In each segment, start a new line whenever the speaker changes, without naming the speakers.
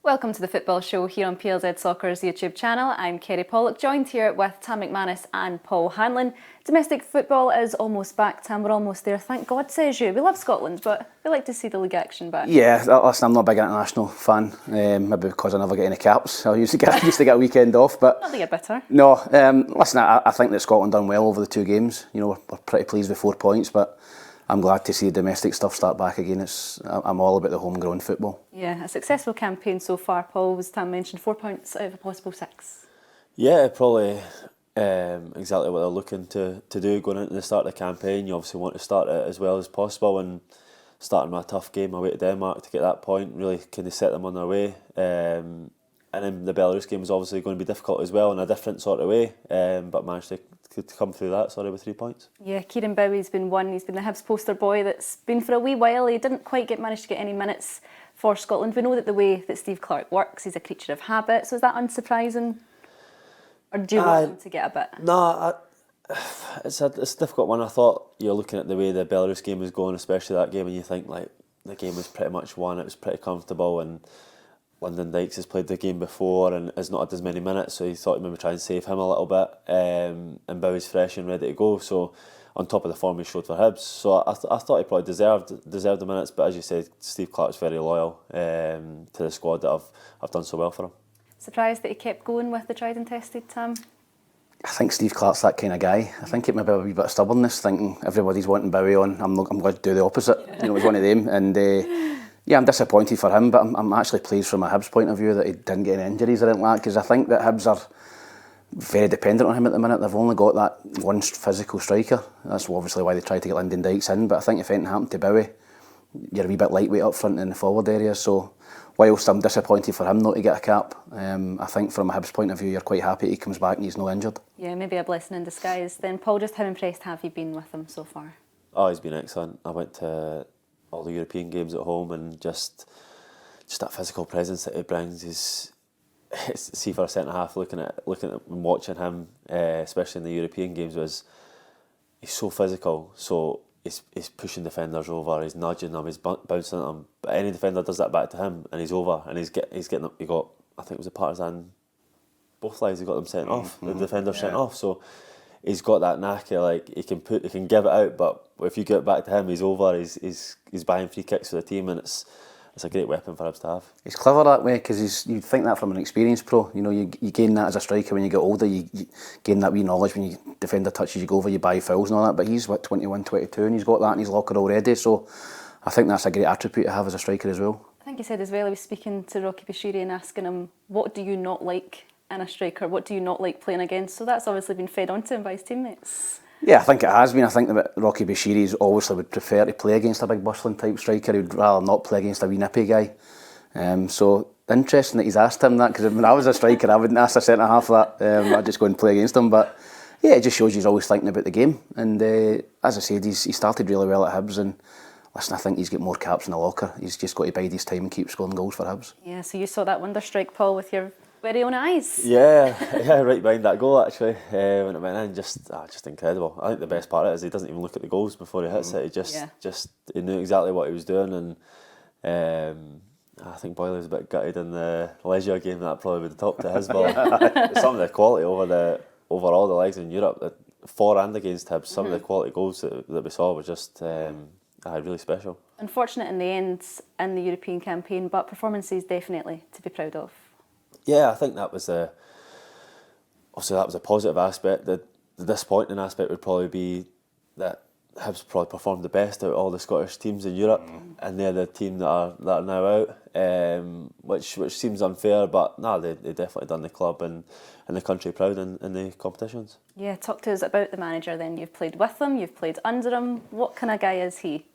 Welcome to the Football Show here on PLZ Soccer's YouTube channel. I'm Kerry Pollock, joined here with Tam McManus and Paul Hanlon. Domestic football is almost back, Tam. We're almost there. Thank God, says you. We love Scotland, but we like to see the league action back.
Yeah, listen, I'm not a big international fan, maybe because I never get any caps. I used to get a weekend off, but
Not to get bitter.
no. Listen, I think that Scotland done well over the two games. You know, we're pretty pleased with 4 points, but I'm glad to see the domestic stuff start back again. I'm all about the homegrown football.
Yeah, a successful campaign so far, Paul. Was Tam mentioned 4 points out of a possible 6?
Yeah, probably exactly what they're looking to do going into the start of the campaign. You obviously want to start it as well as possible, and starting with a tough game away to Denmark to get that point really kind of set them on their way. And then the Belarus game is obviously going to be difficult as well in a different sort of way, but managed to come through that with 3 points.
Yeah, Kieran Bowie's been one. He's been the Hibs poster boy that's been for a wee while. He didn't quite manage to get any minutes for Scotland. We know that the way that Steve Clarke works, he's a creature of habit. So is that unsurprising? Or do you want him to get a bit?
No, it's a difficult one. I thought you're looking at the way the Belarus game was going, especially that game, and you think like the game was pretty much won. It was pretty comfortable, and Lyndon Dykes has played the game before and has not had as many minutes, so he thought he'd maybe try and save him a little bit. And Bowie's fresh and ready to go, so on top of the form he showed for Hibs. So I thought he probably deserved the minutes, but as you said, Steve Clarke's very loyal to the squad that I've done so well for him. Surprised
that he kept going with the tried and tested, Tam?
I think Steve Clarke's that kind of guy. I think it may be a wee bit of stubbornness, thinking everybody's wanting Bowie on. I'm going to do the opposite. You know, he's one of them, and yeah, I'm disappointed for him, but I'm actually pleased from a Hibs point of view that he didn't get any injuries or anything like that, because I think that Hibs are very dependent on him at the minute. They've only got that one physical striker. That's obviously why they tried to get Lyndon Dykes in, but I think if anything happened to Bowie, you're a wee bit lightweight up front in the forward area. So whilst I'm disappointed for him not to get a cap, I think from a Hibs point of view, you're quite happy he comes back and he's not injured.
Yeah, maybe a blessing in disguise. Then Paul, just how impressed have you been with him so far?
Oh, he's been excellent. I went to all the European games at home, and just that physical presence that he brings is, see, for a centre half, looking at and watching him, especially in the European games, he's so physical. So he's pushing defenders over, he's nudging them, he's bouncing at them. But any defender does that back to him, and he's over, and he's getting them. He got, I think it was a Partizan, both lives he got them sent off. The defender sent off. So he's got that knack of, like, he can give it out, but if you get it back to him, he's over. He's buying free kicks for the team, and it's a great weapon for Hibs to have.
He's clever that way, because you'd think that from an experienced pro. You know, you gain that as a striker when you get older. You gain that wee knowledge when you defender touches, you go over, you buy fouls and all that. But he's 21, 22, and he's got that in his locker already. So I think that's a great attribute to have as a striker as well.
I think he said as well, he was speaking to Rocky Bashiri and asking him, what do you not like in a striker? What do you not like playing against? So that's obviously been fed onto him by his teammates.
Yeah, I think it has been. I think that Rocky Bashiri obviously would prefer to play against a big bustling type striker. He'd rather not play against a wee nippy guy. So interesting that he's asked him that, because when I was a striker I wouldn't ask a centre half that. I'd just go and play against him. But yeah, it just shows he's always thinking about the game. And as I said, he started really well at Hibs, and listen, I think he's got more caps in the locker. He's just got to bide his time and keep scoring goals for Hibs.
Yeah, so you saw that wonder strike, Paul, with your very own eyes.
Yeah, right behind that goal actually. When it went in, just incredible. I think the best part of it is he doesn't even look at the goals before he hits it. He knew exactly what he was doing, and I think Boyle was a bit gutted in the Leisure game. That probably would have topped to his ball. Some of the quality over all the legs in Europe, for and against Hibs, some of the quality goals that we saw were just really special.
Unfortunate in the end in the European campaign, but performances definitely to be proud of.
Yeah, I think that was a positive aspect. The disappointing aspect would probably be that Hibs probably performed the best out of all the Scottish teams in Europe, and they're the team that are now out, which seems unfair, but no, they definitely done the club and the country proud in the competitions.
Yeah, talk to us about the manager then. You've played with him, you've played under him. What kind of guy is he?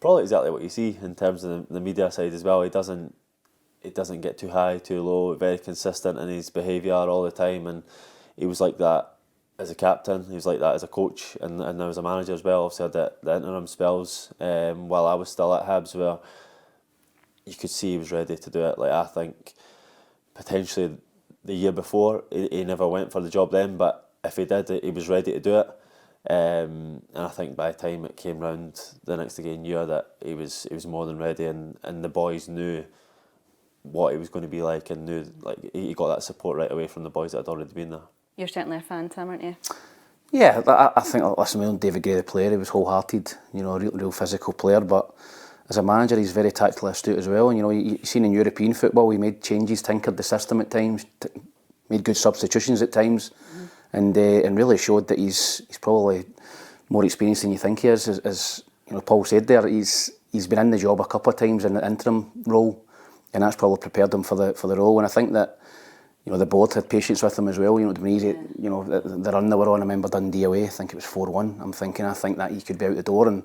Probably exactly what you see in terms of the media side as well. He doesn't get too high, too low, very consistent in his behaviour all the time, and he was like that as a captain, he was like that as a coach, and now as a manager as well. Obviously had the interim spells while I was still at Hibs where you could see he was ready to do it. Like, I think potentially the year before he never went for the job then, but if he did, he was ready to do it. And I think by the time it came round the next again year that he was more than ready, and the boys knew what he was going to be like, and knew like he got that support right away from the boys that had already been there.
You're certainly a fan, Tam, aren't you?
Yeah, I think, listen, we know David Gray, the player, he was wholehearted, you know, a real physical player, but as a manager, he's very tactically astute as well. And, you know, you've seen in European football, he made changes, tinkered the system at times, made good substitutions at times, and really showed that he's probably more experienced than you think he is. As you know, Paul said there, he's been in the job a couple of times in the interim role, and that's probably prepared him for the role. And I think that, you know, the board had patience with him as well. You know, it was easy. You know, the run they were on, I remember Dundee away, I think it was 4-1. I think that he could be out the door, and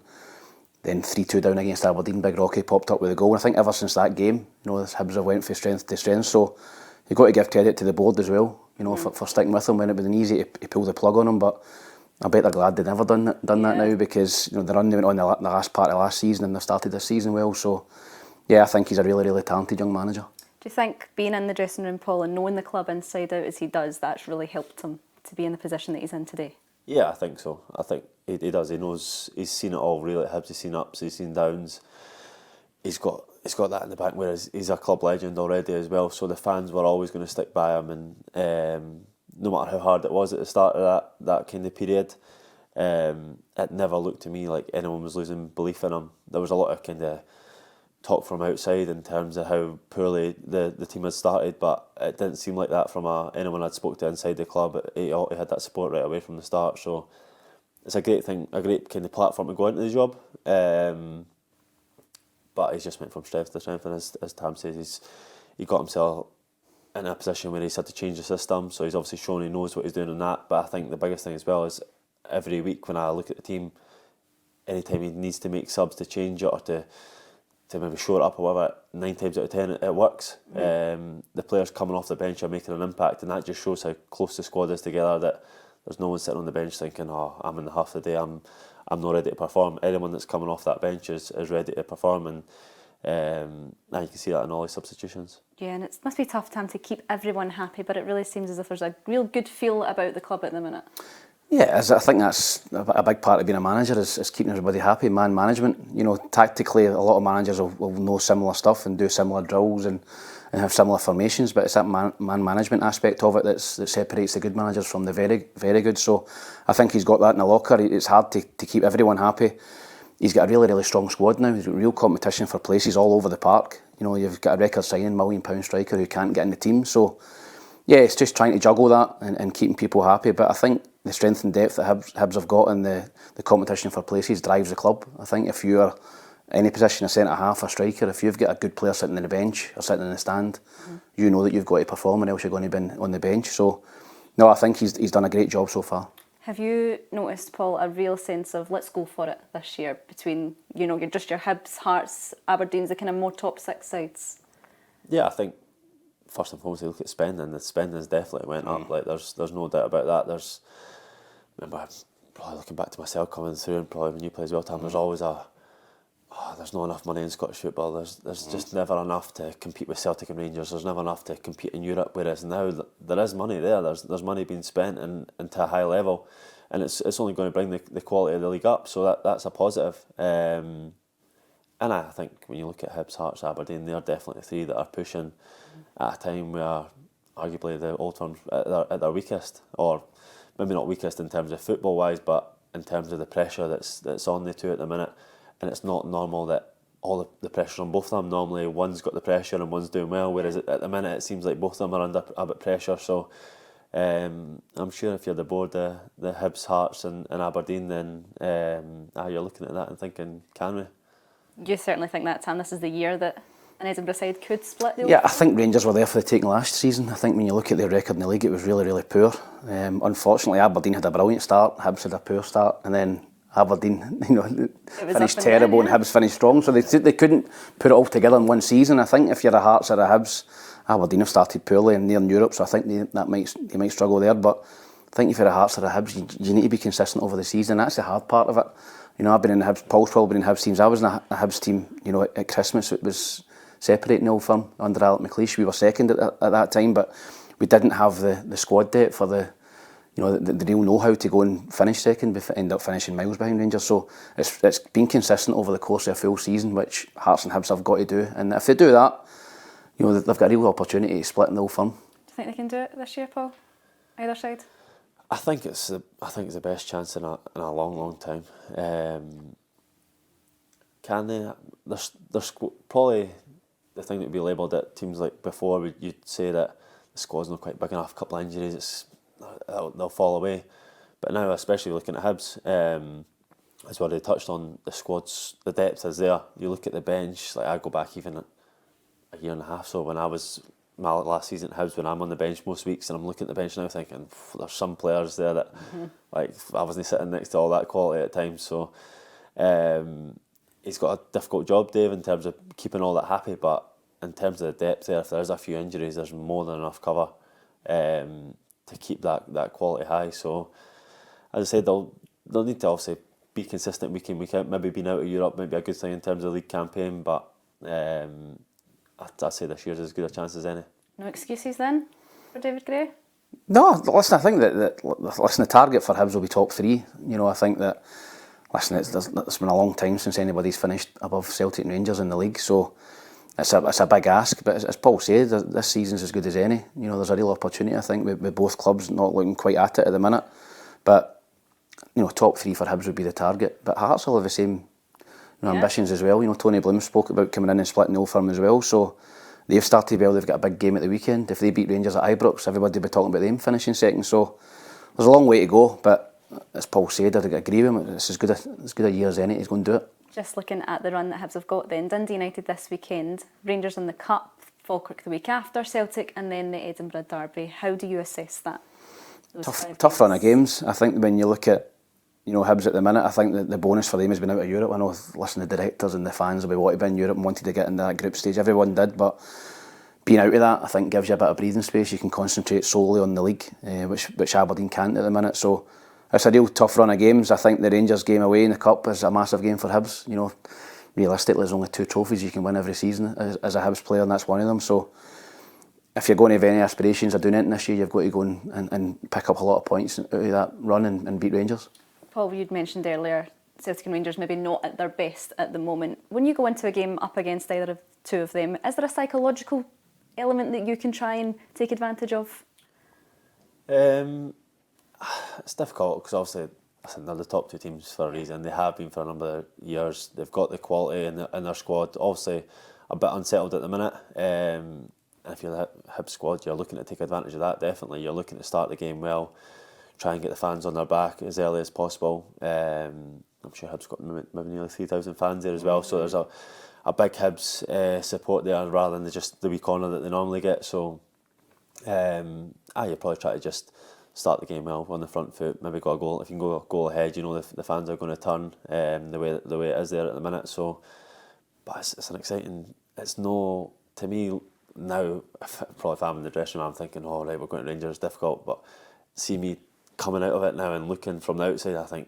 then 3-2 down against Aberdeen, Big Rocky popped up with a goal. And I think ever since that game, you know, the Hibs have went from strength to strength. So you've got to give credit to the board as well, you know, for sticking with him when it was easy to pull the plug on him. But I bet they're glad they never done that now, because, you know, the run they went on the last part of last season, and they started this season well. So yeah, I think he's a really, really talented young manager. Do
you think being in the dressing room, Paul, and knowing the club inside out as he does, that's really helped him to be in the position that he's in today? Yeah,
I think so. I think he does. He knows, he's seen it all really at Hibs. He's seen ups, he's seen downs. He's got that in the back, whereas he's a club legend already as well. So the fans were always going to stick by him, and no matter how hard it was at the start of that kind of period, it never looked to me like anyone was losing belief in him. There was a lot of kind of talk from outside in terms of how poorly the team had started, but it didn't seem like that from anyone I'd spoke to inside the club. He had that support right away from the start, so it's a great thing, a great kind of platform to go into the job. But he's just went from strength to strength, and as Tam says, he got himself in a position where he's had to change the system, so he's obviously shown he knows what he's doing in that. But I think the biggest thing as well is every week when I look at the team, anytime he needs to make subs to change it or to maybe shore it up or whatever, 9 times out of 10 it works. The players coming off the bench are making an impact, and that just shows how close the squad is together, that there's no one sitting on the bench thinking, oh, I'm in the half of the day, I'm not ready to perform. Anyone that's coming off that bench is ready to perform, and now you can see that in all his substitutions. Yeah, and it must be tough, Tam, to keep everyone happy, but it really seems as if there's a real good feel about the club at the minute. Yeah, I think that's a big part of being a manager, is keeping everybody happy, man management. You know, tactically, a lot of managers will know similar stuff and do similar drills and have similar formations, but it's that man management aspect of it that separates the good managers from the very, very good. So I think he's got that in the locker. It's hard to keep everyone happy. He's got a really, really strong squad now. He's got real competition for places all over the park. You know, you've got a record signing, £1 million striker who can't get in the team. So yeah, it's just trying to juggle that and keeping people happy. But I think the strength and depth that Hibs have got and the competition for places drives the club. I think if you're any position, a centre-half, a striker, if you've got a good player sitting on the bench or sitting in the stand, you know that you've got to perform, or else you're going to be on the bench. So, no, I think he's done a great job so far. Have you noticed, Paul, a real sense of let's go for it this year between, you know, your Hibs, Hearts, Aberdeen's, the kind of more top 6 sides? Yeah, I think first and foremost, you look at spending. The spending has definitely went up. Like there's no doubt about that. Remember, probably looking back to myself coming through, and probably when you play as well, Tam, there's always there's not enough money in Scottish football. There's just never enough to compete with Celtic and Rangers. There's never enough to compete in Europe. Whereas now there is money there. There's money being spent and to a high level, and it's only going to bring the quality of the league up. So that's a positive. And I think when you look at Hibs, Hearts, Aberdeen, they're definitely the 3 that are pushing at a time where arguably the Old Firms at their weakest, or maybe not weakest in terms of football wise, but in terms of the pressure that's on the two at the minute. And it's not normal that all the pressure's on both of them. Normally one's got the pressure and one's doing well, whereas at the minute it seems like both of them are under a bit pressure. So I'm sure if you're the board, the Hibs, Hearts and Aberdeen, then you're looking at that and thinking, can we? You certainly think that, Tam, this is the year that an Edinburgh side could split the... Yeah, I think Rangers were there for the taking last season. I think when you look at their record in the league, it was really, really poor. Unfortunately, Aberdeen had a brilliant start, Hibs had a poor start, and then Aberdeen, you know, finished terrible and Hibs finished strong. So they couldn't put it all together in one season. I think if you're a Hearts or a Hibs, Aberdeen have started poorly and they're in Europe, so I think they might struggle there. But I think if you're a Hearts or a Hibs, you need to be consistent over the season. That's the hard part of it. You know, I've been in the Hibs, Paul's probably been in Hibs teams. I was in a Hibs team, you know, at Christmas. It was separating the Old Firm under Alec McLeish. We were second at that time, but we didn't have the squad depth for the real know-how to go and finish second. We end up finishing miles behind Rangers. So it's been consistent over the course of a full season, which Hearts and Hibs have got to do. And if they do that,
You know, they've got a real opportunity to split in the Old Firm.
Do you think they can do it this year, Paul? Either side?
I think it's the best chance in a long time. Can they? There's probably the thing that would be labelled at teams like before. You'd say that the squad's not quite big enough. A couple of injuries, they'll fall away. But now, especially looking at Hibs, as what they touched on, the squad's the depth is there. You look at the bench. Like I go back even a year and a half. So when I was my last season at Hibs, when I'm on the bench most weeks, and I'm looking at the bench now, thinking there's some players there that like I wasn't sitting next to all that quality at times. So. He's got a difficult job, Dave, in terms of keeping all that happy, but in terms of the depth there, if there's a few injuries, there's more than enough cover to keep that quality high. So, as I said, they'll need to obviously be consistent week in, week out. Maybe being out of Europe might be a good thing in terms of the league campaign, but I'd say this year's as good a chance as any.
No excuses then for David Gray?
No, listen, I think that the target for Hibs will be top 3. You know, I think that. Listen, it's been a long time since anybody's finished above Celtic and Rangers in the league, so it's a big ask. But as Paul said, this season's as good as any. You know, there's a real opportunity, I think, with both clubs not looking quite at it at the minute. But you know, top 3 for Hibs would be the target. But Hearts will have the same ambitions as well. You know, Tony Bloom spoke about coming in and splitting the Old Firm as well. So they've started well. They've got a big game at the weekend. If they beat Rangers at Ibrox, everybody will be talking about them finishing second. So there's a long way to go, but. As Paul said, I agree with him. It's as good a year as any. He's going to do it.
Just looking at the run that Hibs have got then, Dundee United this weekend, Rangers in the Cup, Falkirk the week after, Celtic, and then the Edinburgh Derby. How do you assess that?
Tough run of games. I think when you look at Hibs at the minute, I think that the bonus for them has been out of Europe. I know, listen, the directors and the fans will be wanting to be in Europe and wanted to get into that group stage. Everyone did, but being out of that, I think, gives you a bit of breathing space. You can concentrate solely on the league, which Aberdeen can't at the minute. So. It's a real tough run of games. I think the Rangers game away in the Cup is a massive game for Hibs. You know, realistically, there's only 2 trophies you can win every season as a Hibs player, and that's one of them. So, if you're going to have any aspirations of doing anything this year, you've got to go and pick up a lot of points out of that run and beat Rangers.
Paul, you'd mentioned earlier Celtic and Rangers maybe not at their best at the moment. When you go into a game up against either of 2 of them, is there a psychological element that you can try and take advantage of?
It's difficult because obviously they're the top 2 teams for a reason. They have been for a number of years. They've got the quality in their squad. Obviously a bit unsettled at the minute. And if you're the Hibs squad, you're looking to take advantage of that, definitely. You're looking to start the game well, try and get the fans on their back as early as possible. I'm sure Hibs got maybe nearly 3,000 fans there as well. So there's a big Hibs support there rather than just the wee corner that they normally get. So you probably try to just start the game well on the front foot, maybe got a goal. If you can go a goal ahead, you know the fans are going to turn the way it is there at the minute. So, but it's an exciting. It's no, to me now. Probably if I'm in the dressing room, I'm thinking, oh right, we're going to Rangers, it's difficult. But see me coming out of it now and looking from the outside, I think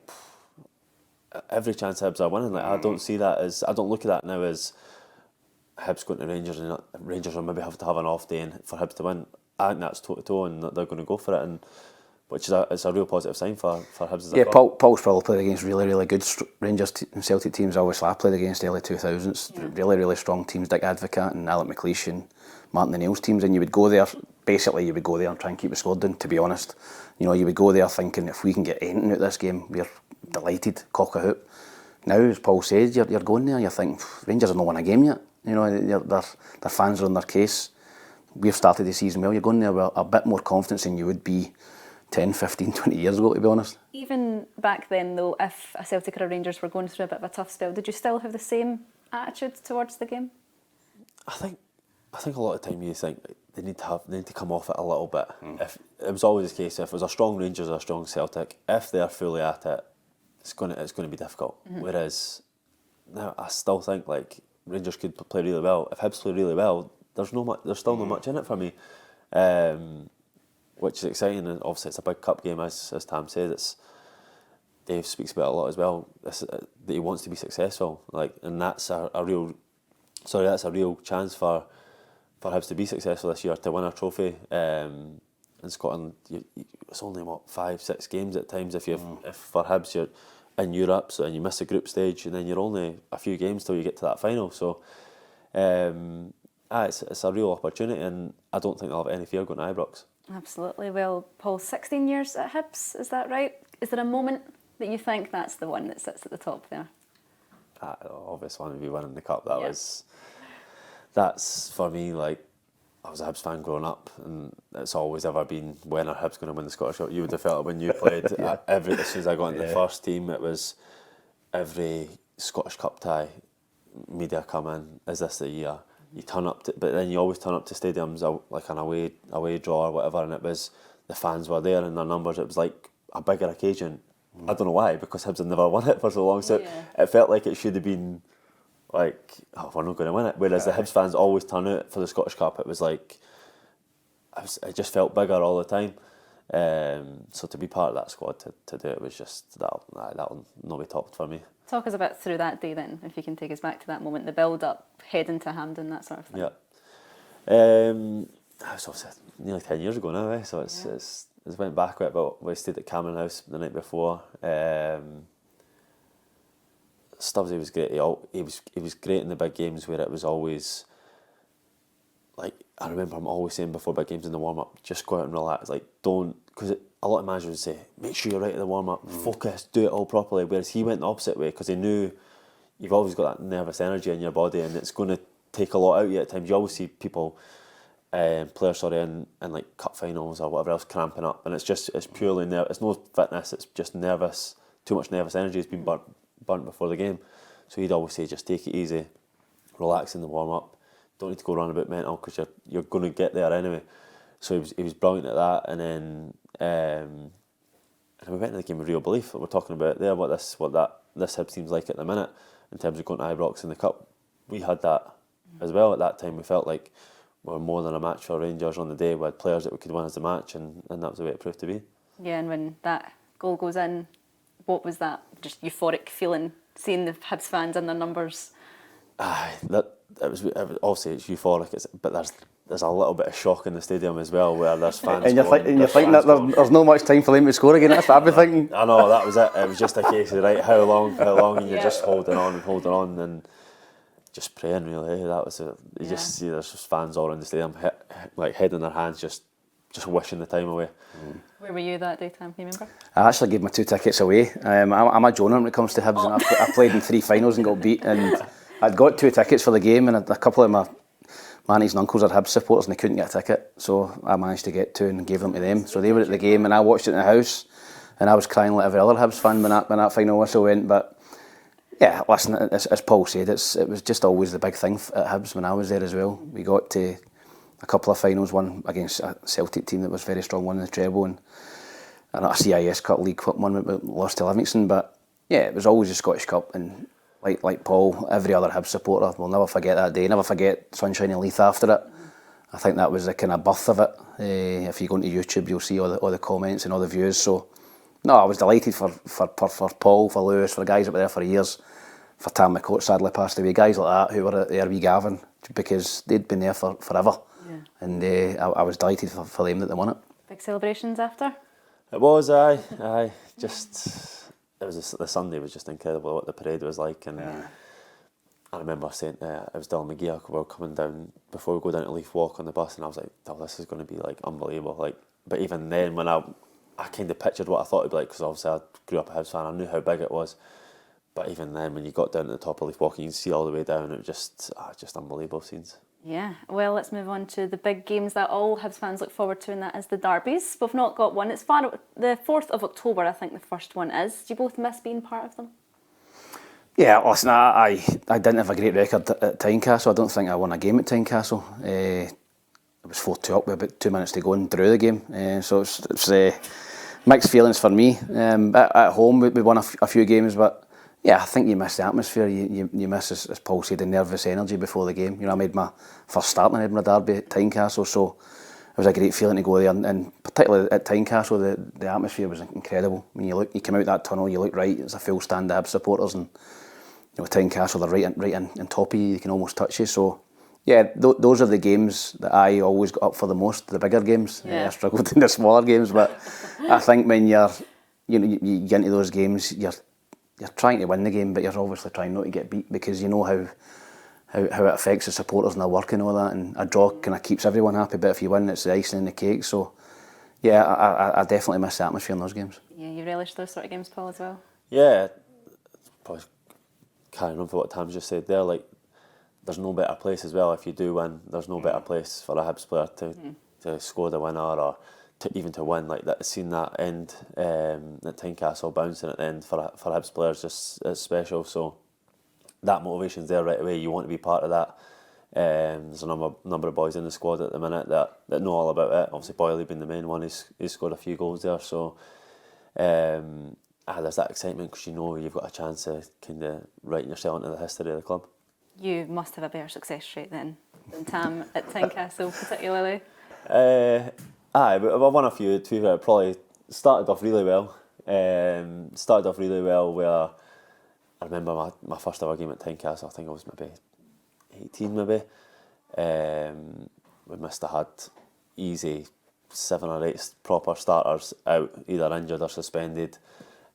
every chance Hibs are winning. Like I don't see that as, I don't look at that now as Hibs going to Rangers and Rangers will maybe have to have an off day and for Hibs to win. I think that's toe to toe and that they're going to go for it, and which is it's a real positive sign for Hibs.
Yeah, Paul's probably played against really good Rangers and Celtic teams. Obviously, I played against early 2000s, really strong teams, Dick Advocat and Alec McLeish and Martin O'Neill's teams, and you would go there, basically you would go there and try and keep the squad down, to be honest. You know, you would go there thinking if we can get anything out of this game, we're delighted, cock a hoop. Now, as Paul said, you're going there, you're thinking, Rangers have not won a game yet. You know, their fans are on their case. We've started the season well, you're going there with a bit more confidence than you would be 10, 15, 20 years ago, to be honest.
Even back then, though, if a Celtic or a Rangers were going through a bit of a tough spell, did you still have the same attitude towards the game?
I think a lot of time you think they need to come off it a little bit. If it was always the case, if it was a strong Rangers or a strong Celtic, if they're fully at it, it's going to be difficult. Whereas now I still think like Rangers could play really well. If Hibs play really well, there's still not much in it for me. Which is exciting, and obviously it's a big cup game, as Tam said. Dave speaks about it a lot as well. That he wants to be successful, and that's a real chance for Hibs to be successful this year, to win a trophy. In Scotland, it's only 5-6 games at times. If for Hibs you're in Europe, and you miss the group stage, and then you're only a few games till you get to that final. So it's a real opportunity, and I don't think they'll have any fear going to Ibrox.
Absolutely. Well, Paul, 16 years at Hibs, is that right? Is there a moment that you think that's the one that sits at the top there?
Obvious one would be winning the cup. That
Yeah.
that's for me, like, I was a Hibs fan growing up, and it's always ever been, when are Hibs going to win the Scottish Cup? You would have felt it when you played. As soon as I got into the first team, it was every Scottish Cup tie, media come in, is this the year? You turn up, but then you always turn up to stadiums like an away draw or whatever, and it was, the fans were there in their numbers. It was like a bigger occasion. I don't know why, because Hibs had never won it for so long, so it felt like it should have been like, oh, we're not going to win it. Whereas the Hibs fans always turn out for the Scottish Cup. It was like, it just felt bigger all the time. So to be part of that squad, to do it was just, that'll not be topped for me.
Talk us a bit through that day then, if you can take us back to that moment, the build-up, heading to Hampden, that sort of thing.
Yeah. That was obviously nearly 10 years ago now, so it's went back a bit, but we stayed at Cameron House the night before. Stubbsy was great. He was great in the big games, where it was always like, I remember him always saying before big games in the warm up, just go out and relax. Like, don't, because a lot of managers would say, make sure you're right at the warm up, focus, do it all properly. Whereas he went the opposite way, because he knew you've always got that nervous energy in your body, and it's going to take a lot out of you at times. You always see people, players, in like cup finals or whatever else, cramping up, and it's purely it's no fitness. It's just nervous. Too much nervous energy has been burnt before the game. So he'd always say, just take it easy, relax in the warm up. Don't need to go around a bit mental, because you're going to get there anyway. So he was brilliant at that, and then and we went into the game with real belief. We're talking about there what this Hibs team's like at the minute in terms of going to Ibrox in the cup. We had that as well at that time. We felt like we were more than a match for Rangers on the day. We had players that we could win as a match, and that was the way it proved to be. Yeah,
and when that goal goes in, what was that just euphoric feeling, seeing the Hibs fans and their numbers?
It was obviously it's euphoric, but there's a little bit of shock in the stadium as well, where there's fans.
And you're thinking that there's no much time for them to score again. That's what I've been thinking.
I know, that was it. It was just a case of, right, how long, and you're just holding on and just praying, really. That was it. You just see there's just fans all around the stadium, like head in their hands, just wishing the time away.
Where were you that day, Tam? Can you remember?
I actually gave my 2 tickets away. I'm a Jonah when it comes to Hibs, and I played in 3 finals and got beat, and I'd got 2 tickets for the game, and a couple of my aunties and uncles are Hibs supporters, and they couldn't get a ticket, so I managed to get 2 and gave them to them. So they were at the game, and I watched it in the house, and I was crying like every other Hibs fan when that final whistle went. But yeah, listen, as Paul said, it was just always the big thing at Hibs when I was there as well. We got to a couple of finals, one against a Celtic team that was very strong, won the treble, and a CIS Cup, League Cup one, we lost to Livingston. But yeah, it was always a Scottish Cup, and like Paul, every other Hibs supporter will never forget that day, never forget Sunshine and Leith after it. I think that was the kind of birth of it. If you go into YouTube, you'll see all the comments and all the views. So no, I was delighted for Paul, for Lewis, for the guys that were there for years, for Tam McManus, sadly passed away, guys like that who were there with Gavin, because they'd been there for forever. Yeah. And I was delighted for them that they won it.
Big celebrations after?
It was, aye. Just, the Sunday was just incredible what the parade was like, and I remember saying, it was Dylan McGee, we were coming down, before we go down to Leith Walk on the bus, and I was like, oh, this is going to be like unbelievable. Like, but even then, when I kind of pictured what I thought it'd be like, because obviously I grew up a Hibs fan, I knew how big it was. But even then, when you got down to the top of Leith Walk, you can see all the way down, it was just unbelievable scenes.
Yeah, well, let's move on to the big games that all Hibs fans look forward to, and that is the derbies. We've not got one. It's the 4th of October, I think the first one is. Do you both miss being part of them?
Yeah, listen, I didn't have a great record at Tynecastle. I don't think I won a game at Tynecastle. It was 4-2 up with about 2 minutes to go and drew the game. So it's mixed feelings for me. At home, we won a few games, but yeah, I think you miss the atmosphere. You miss, as Paul said, the nervous energy before the game. You know, I made my first start in Edinburgh Derby at Tynecastle, so it was a great feeling to go there. And particularly at Tynecastle, the atmosphere was incredible. When you come out that tunnel, you look right. It's a full stand of Hibs supporters, and you know, Tynecastle, they're right in top of you. You can almost touch you. So yeah, those are the games that I always got up for the most. The bigger games. I struggled in the smaller games, but I think when you get into those games, you're trying to win the game, but you're obviously trying not to get beat, because you know how how it affects the supporters and their work and all that, and a draw kind of keeps everyone happy, but if you win, it's the icing on the cake. So yeah, I definitely miss the atmosphere in those games.
Yeah, you relish those sort of games, Paul, as well?
Yeah, probably carrying on for what Tam's just said there, like, there's no better place as well if you do win. There's no better place for a Hibs player to score the winner, or even to win. Like that, seeing that end at Tynecastle bouncing at the end for Hibs players just is special. So that motivation's there right away. You want to be part of that. There's a number of boys in the squad at the minute that know all about it. Obviously, Boyley being the main one, he's scored a few goals there. So there's that excitement because you know you've got a chance to kind of write yourself into the history of the club.
You must have a better success rate then than Tam at Tynecastle, particularly.
Aye, but I won a few. To be fair, probably started off really well. Where I remember my first ever game at Tynecastle. I think I was maybe 18, maybe. We must have had easy 7 or 8 proper starters out, either injured or suspended.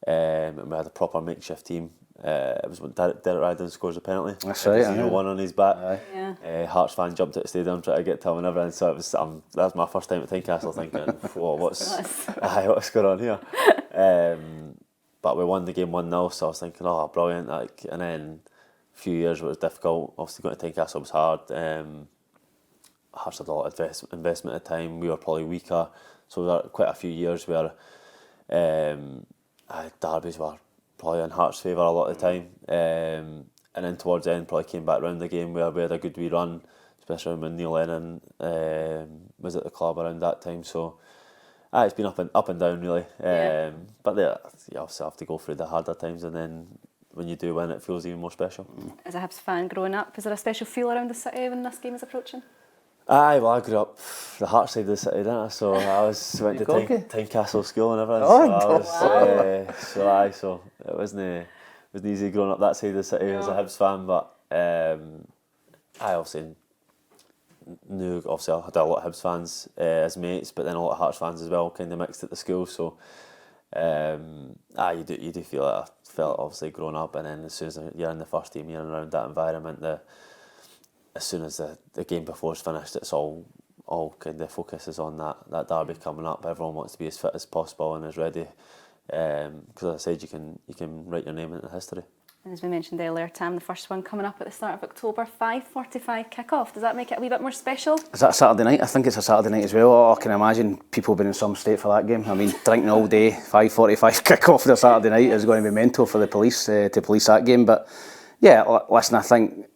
And we had a proper makeshift team. It was when Derek Ryden scores a penalty.
That's right.
0-1 on his back.
Yeah.
Hearts fan jumped at the stadium trying to get to him and everything. So it was that was my first time at Tynecastle, thinking, "Whoa, what's going on here?" But we won the game 1-0, so I was thinking, "Oh, brilliant!" Like, and then a few years where it was difficult. Obviously, going to Tynecastle was hard. Hearts had a lot of investment at the time. We were probably weaker, so there were quite a few years where derbies were probably in Hearts' favour a lot of the time. And then towards the end, probably came back round the game where we had a good wee run, especially when Neil Lennon was at the club around that time. So it's been up and down really. But you obviously have to go through the harder times, and then when you do win, it feels even more special.
As a Hibs fan growing up, is there a special feel around the city when this game is approaching?
Aye, well, I grew up the Hearts side of the city, didn't I? So I went to Tynecastle school and everything. So it wasn't easy growing up that side of the city as a Hibs fan. But I obviously knew, I had a lot of Hibs fans as mates, but then a lot of Hearts fans as well, kind of mixed at the school. So you do feel it. I felt obviously growing up, and then as soon as you're in the first team, you're around that environment. As soon as the game before is finished, it's all kind of focuses on that derby coming up. Everyone wants to be as fit as possible and as ready, because as I said, you can write your name into history.
And as we mentioned earlier, Tam, the first one coming up at the start of October, 5:45 kick-off. Does that make it a wee bit more special?
Is that a Saturday night? I think it's a Saturday night as well. Oh, I can imagine people being in some state for that game. I mean, drinking all day, 5:45 kick-off on a Saturday night is going to be mental for the police to police that game. But yeah, listen, I think,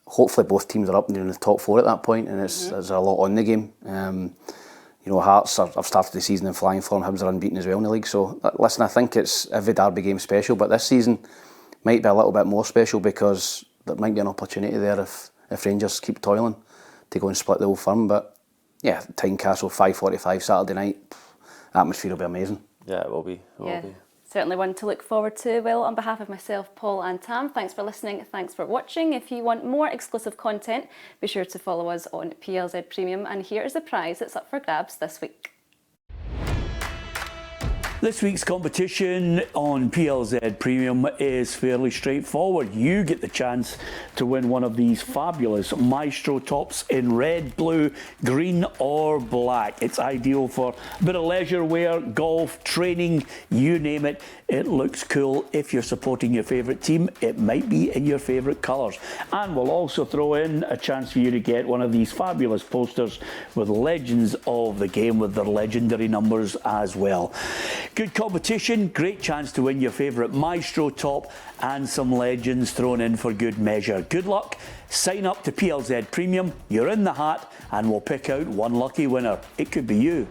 hopefully both teams are up in the top 4 at that point, and there's a lot on the game. Hearts have started the season in flying form. Hibs are unbeaten as well in the league. So listen, I think it's every derby game special, but this season might be a little bit more special because there might be an opportunity there if Rangers keep toiling to go and split the Old Firm. But yeah, Tynecastle 5:45 Saturday night, atmosphere will be amazing.
Yeah, it will be.
Certainly one to look forward to. Well, on behalf of myself, Paul and Tam, thanks for listening, thanks for watching. If you want more exclusive content, be sure to follow us on PLZ Premium, and here is the prize that's up for grabs this week.
This week's competition on PLZ Premium is fairly straightforward. You get the chance to win one of these fabulous Maestro tops in red, blue, green or black. It's ideal for a bit of leisure wear, golf, training, you name it. It looks cool. If you're supporting your favourite team, it might be in your favourite colours. And we'll also throw in a chance for you to get one of these fabulous posters with legends of the game with their legendary numbers as well. Good competition, great chance to win your favourite Maestro top and some legends thrown in for good measure. Good luck, sign up to PLZ Premium, you're in the hat, and we'll pick out one lucky winner. It could be you.